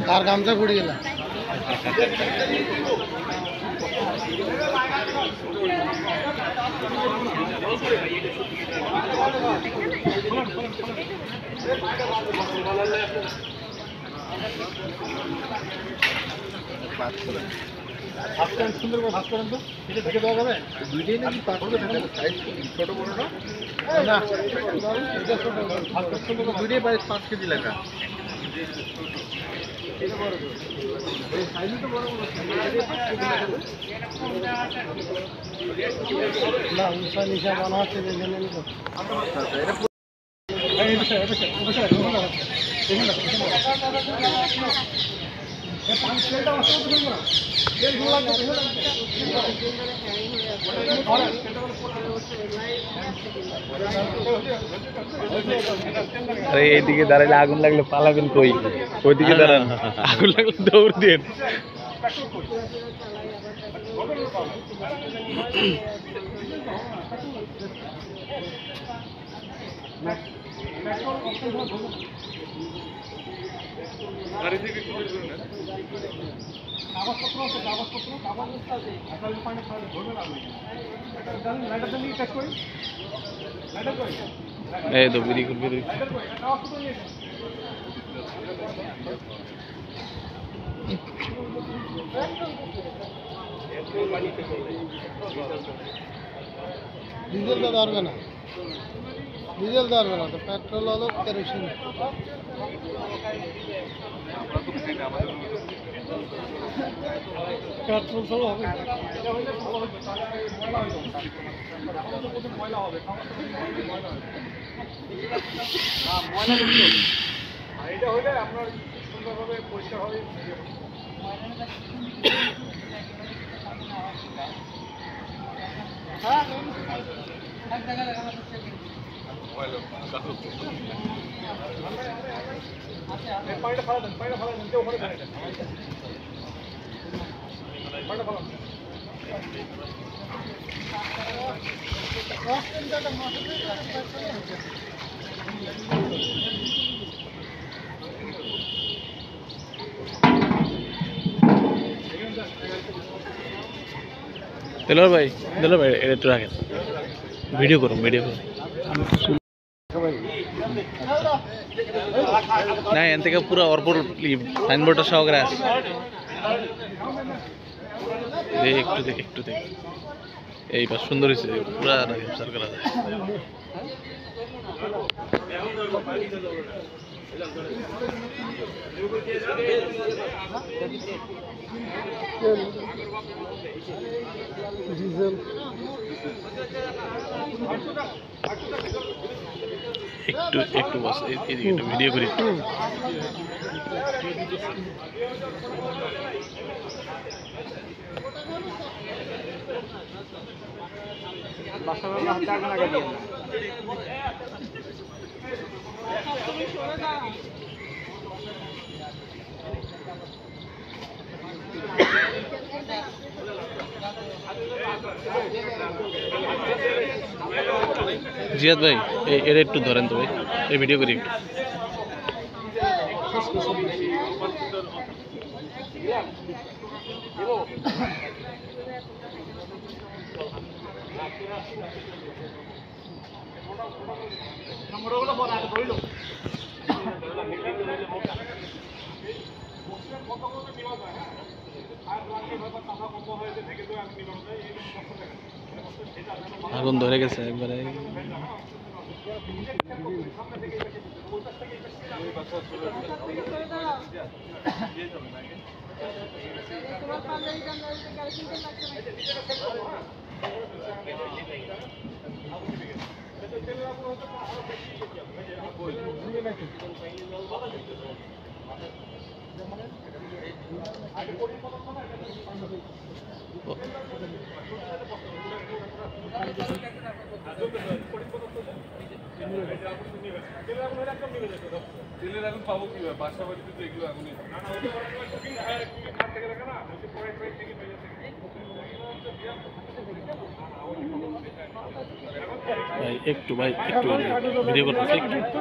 তার গামছা পড়ে গেল সুন্দর করে ভাগ করেন তো এটা ঢেকে দেওয়া যাবে দুইটাই নাকি ছোট বড় না না দুইটাই 5 কেজি লেখা না উষা নিশা বানা হচ্ছে अरे এইদিকে দাঁড়াইলে আগুন লাগলে পালাবেন কই ওইদিকে দাঁড়ান আগুন লাগলে দৌড় দেন এই তো বিড়ি করবে ডিজেল তো ধরবে না ডিজেল ধরবে না তো পেট্রোল হলো কেরোসিন পেট্রোল তো হবে এটা হইলে আপনার সুন্দরভাবে পরিষ্কার হবে পানিটা ফেলা দেন কেউ ওখানে পানিটা ফেলান দিলর ভাই এটা একটু রাখেন ভিডিও করুন না এন থেকে পুরো অরপর সাইনবোর্ডটা সহকারে আছে একটু দেখ এইবার সুন্দর হয়েছে পুরা ক্যাপচার করা যায় ডিজেল একটু বস এদিকে একটু ভিডিও করি জিয়াদ ভাই এটা একটু ধরেন তো ভাই এই ভিডিও করি একটু আগুন ধরে গেছে একবারে তেলের এখন পাবো কি বাসা বাড়িতে তো এগুলো এখনই ভাই একটু ভিডিও করতেছি একটু।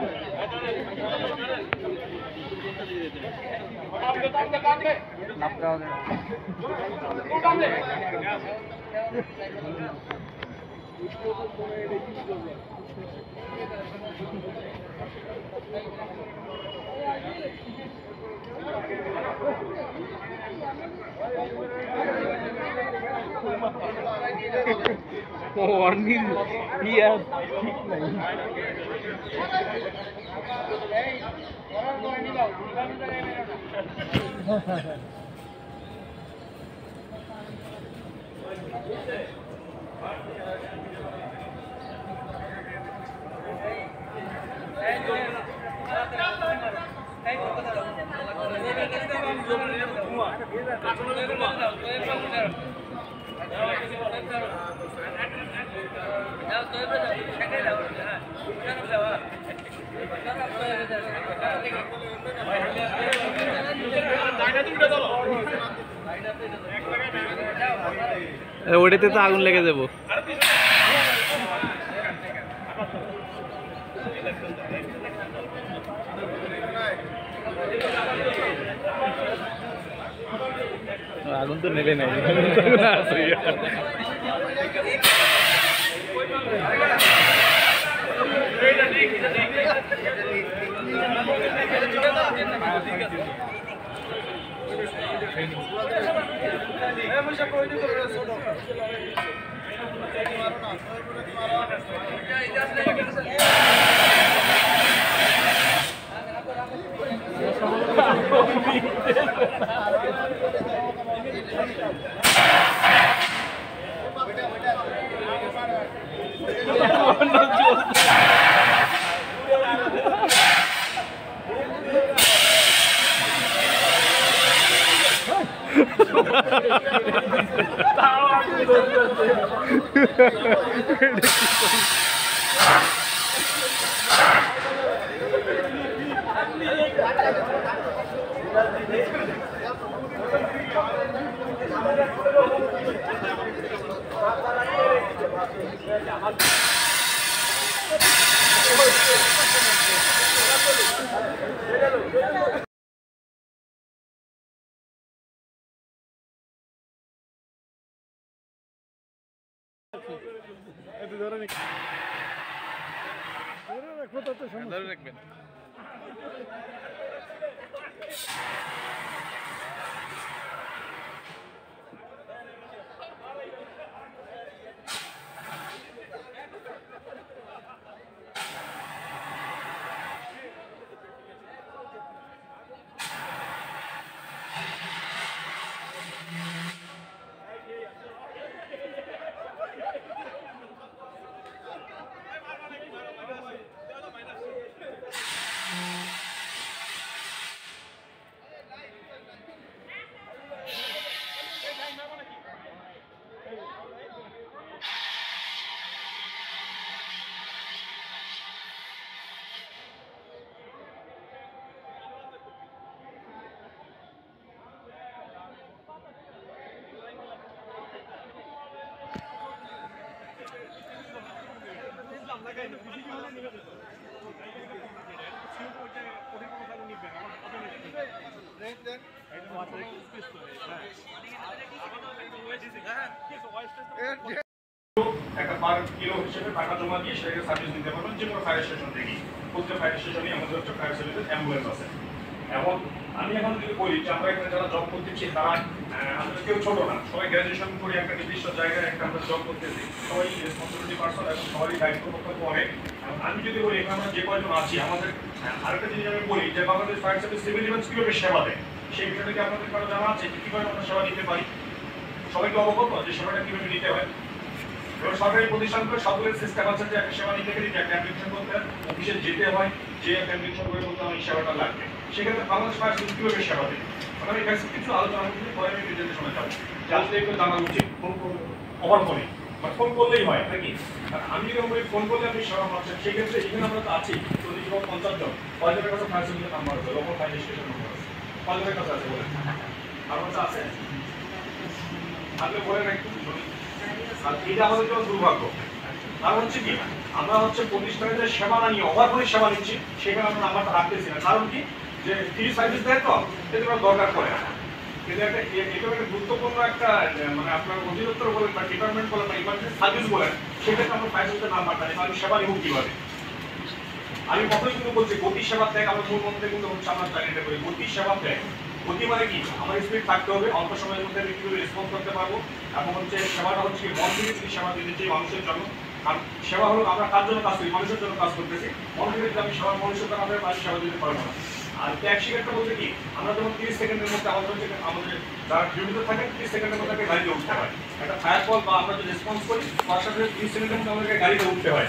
warning iya ওটাতে তো আগুন লেগে যাবো। আগুন তো নেবে নাই রাখবেন। একটা পার কিলো হিসেবে টাকা জমা দিয়ে সেটাকে সার্ভিস দিতে পারবেন যে কোনো ফায়ার স্টেশন থেকেই। প্রত্যেক ফায়ার স্টেশনে আমাদের হচ্ছে ফায়ার সার্ভিসের অ্যাম্বুলেন্স আছে। এবং আমি এখন যদি বলি যে আমরা এখানে যারা জব করতেছি তারা আমাদের কেউ ছোট না, সবাই গ্র্যাজুয়েশন করে একটা নির্দিষ্ট জায়গায় একটা আমরা জব করতেছি, সবাই রেসপন্সিবিলিটি পার্সন এবং সবারই দায়িত্ব কর্তব্য অনেক। আমি যদি বলি এখানে আমরা যে কয়জন আছি আমাদের আরেকটা জিনিস আমি বলি যে Bangladesh fire service civil defence কীভাবে সেবা দেয় সেই বিষয়টা কি আপনাদের কারো জানা আছে যে কীভাবে আমরা সেবা দিতে পারি? সবাইকে অবগত যে সেবাটা কীভাবে নিতে হয়? সরকারি প্রতিষ্ঠানগুলো সকলের সিস্টেম আছে যে একটা সেবা নিতে গেলে যে একটা অ্যাপ্লিকেশন করতে হয়, অফিসে যেতে হয়, যে একটা অ্যাপ্লিকেশন করে বলতে আমার এই সেবাটা লাগবে। সেক্ষেত্রে বাংলাদেশ ফায়ার সার্ভিস কীভাবে সেবা দেয় আমি বেশ কিছু আলোচনা করতে পরে আমি প্রেজেন্টেশনে যাবো, যে আসলে একটু জানা উচিত ওভার করে ফোন করলেই হয় নাকি? আর আমি যদি বলি ফোন করলে আপনি সেবা পাচ্ছেন, সেই ক্ষেত্রে এখানে আমরা তো আছি 40 এবং 50 জন। কয়জনের কাছে ফায়ার সার্ভিসের নাম্বার আছে, লোকাল ফায়ার স্টেশন নাম্বার আছে, কয়জনের কাছে আছে বলেন? আমার কাছে আছে? আপনি বলেন একটু শুনি। আর এটা আমাদের জন্য দুর্ভাগ্য। কারণ হচ্ছে কি, আমরা হচ্ছে প্রতিষ্ঠানে যে সেবা না নিয়ে ওভারপুরি সেবা নিচ্ছি, সেখানে আমরা নাম্বারটা রাখতেছি না। কারণ কি, যে ফ্রি সার্ভিস দেয় তো, এগুলো দরকার পড়ে না। কিন্তু এটা একটা গুরুত্বপূর্ণ একটা মানে আপনার অধিদপ্তর বলেন বা ডিপার্টমেন্ট বলেন বা ইমার্জেন্সি সার্ভিস বলেন, সেক্ষেত্রে আমরা ফায়ার সার্ভিসের নাম্বারটা নেই, আমি সেবা নিব কিভাবে? আমি প্রথমে কিন্তু বলছি গতি সেবা ত্যাগ, আমার মূল মন্ত্রে কিন্তু হচ্ছে আমরা এটা করি গতি সেবা ত্যাগ। গতি মানে কি, আমার স্পিড থাকতে হবে, অল্প সময়ের মধ্যে আমি কিভাবে রেসপন্স করতে পারবো, এবং হচ্ছে সেবাটা হচ্ছে কি মন থেকে যদি সেবা দিতে চাই মানুষের জন্য। কারণ সেবা হলো আমরা কার জন্য কাজ করি, মানুষের জন্য কাজ করতেছি। মন থেকে যদি আমি সেবা মানুষের দ্বারা আমি সেবা দিতে পারবো না। আর ত্যাগ শিকারটা বলতে কি, আমরা যখন 30 সেকেন্ডের মধ্যে আমাদের যারা ডিউটিতে থাকেন 30 সেকেন্ডের মধ্যে গাড়িতে উঠতে হয়। একটা ফায়ার কল বা আমরা যদি রেসপন্স করি তার সাথে 30 সেকেন্ডের মধ্যে আমাদেরকে গাড়িতে উঠতে হয়।